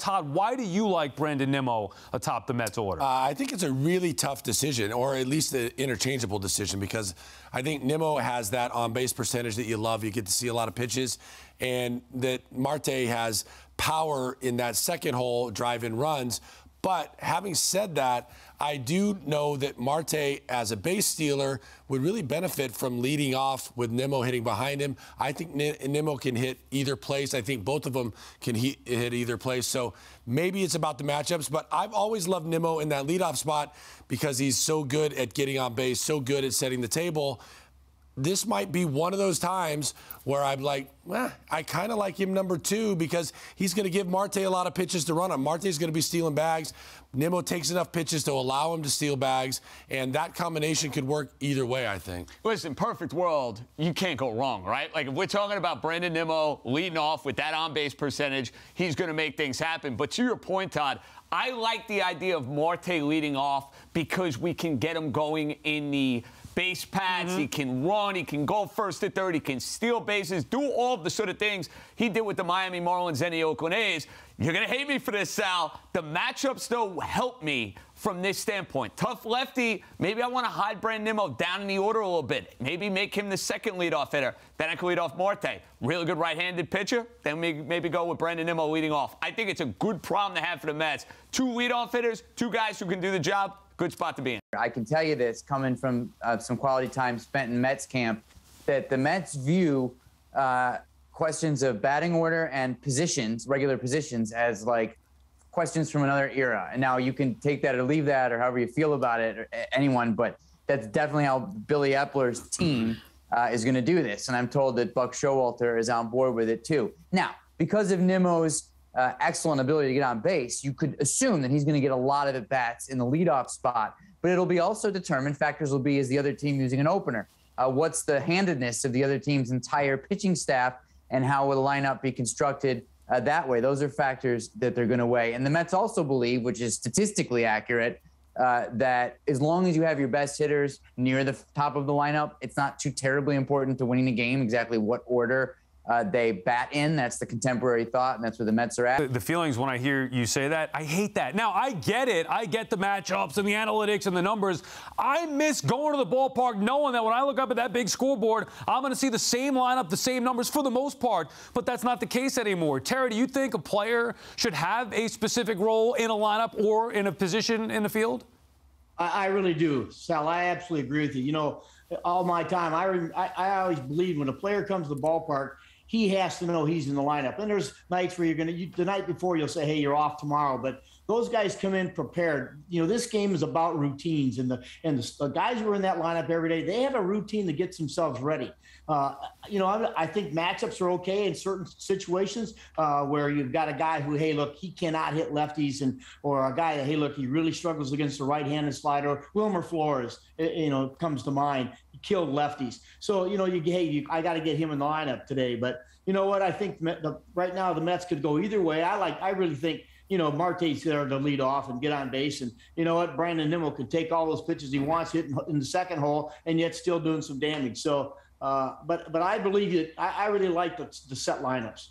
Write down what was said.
Todd, why do you like Brandon Nimmo atop the Mets order? I think it's a really tough decision, or at least an interchangeable decision, because I think Nimmo has that on-base percentage that you love. You get to see a lot of pitches, and that Marte has power in that second hole, drive-in runs. But having said that, I do know that Marte, as a base stealer, would really benefit from leading off with Nimmo hitting behind him. I think Nimmo can hit either place. I think both of them can hit either place. So maybe it's about the matchups. But I've always loved Nimmo in that leadoff spot because he's so good at getting on base, so good at setting the table. This might be one of those times where I'm like, I kind of like him number 2 because he's going to give Marte a lot of pitches to run on. Marte's going to be stealing bags. Nimmo takes enough pitches to allow him to steal bags, and that combination could work either way, I think. Listen, perfect world, you can't go wrong, right? Like, if we're talking about Brandon Nimmo leading off with that on-base percentage, he's going to make things happen. But to your point, Todd, I like the idea of Marte leading off because we can get him going in the base paths. He can run, he can go first to third, he can steal bases, do all of the sort of things he did with the Miami Marlins and the Oakland A's. You're going to hate me for this, Sal. The matchups, though, help me from this standpoint. Tough lefty. Maybe I want to hide Brandon Nimmo down in the order a little bit. Maybe make him the second leadoff hitter. Then I can lead off Marte. Really good right-handed pitcher. Then maybe go with Brandon Nimmo leading off. I think it's a good problem to have for the Mets. 2 leadoff hitters, 2 guys who can do the job. Good spot to be in. I can tell you this, coming from some quality time spent in Mets camp, that the Mets view questions of batting order and positions, regular positions, as like questions from another era. And now you can take that or leave that or however you feel about it, or anyone, but that's definitely how Billy Epler's team is going to do this. And I'm told that Buck Showalter is on board with it too. Now, because of Nimmo's excellent ability to get on base, you could assume that he's going to get a lot of at-bats in the leadoff spot. But it'll be also determined, factors will be, is the other team using an opener? What's the handedness of the other team's entire pitching staff, and how will the lineup be constructed that way? Those are factors that they're going to weigh. And the Mets also believe, which is statistically accurate, that as long as you have your best hitters near the top of the lineup, it's not too terribly important to winning the game exactly what order they bat in. That's the contemporary thought, and that's where the Mets are at. The feelings when I hear you say that, I hate that. Now, I get it. I get the matchups and the analytics and the numbers. I miss going to the ballpark knowing that when I look up at that big scoreboard, I'm going to see the same lineup, the same numbers for the most part, but that's not the case anymore. Terry, do you think a player should have a specific role in a lineup or in a position in the field? I really do, Sal. I absolutely agree with you. You know, all my time, I always believe when a player comes to the ballpark, he has to know he's in the lineup. And there's nights where the night before you'll say, hey, you're off tomorrow. But those guys come in prepared. You know, this game is about routines. And the guys who are in that lineup every day, they have a routine that gets themselves ready. You know, I think matchups are okay in certain situations where you've got a guy who, hey, look, he cannot hit lefties, or a guy that, hey, look, he really struggles against the right-handed slider. Wilmer Flores, you know, comes to mind. He killed lefties. So, you know, I got to get him in the lineup today. But you know what? I think right now the Mets could go either way. I really think, you know, Marte's there to lead off and get on base. And you know what? Brandon Nimmo can take all those pitches he wants, hitting in the second hole, and yet still doing some damage. So, but I believe that I really like the set lineups.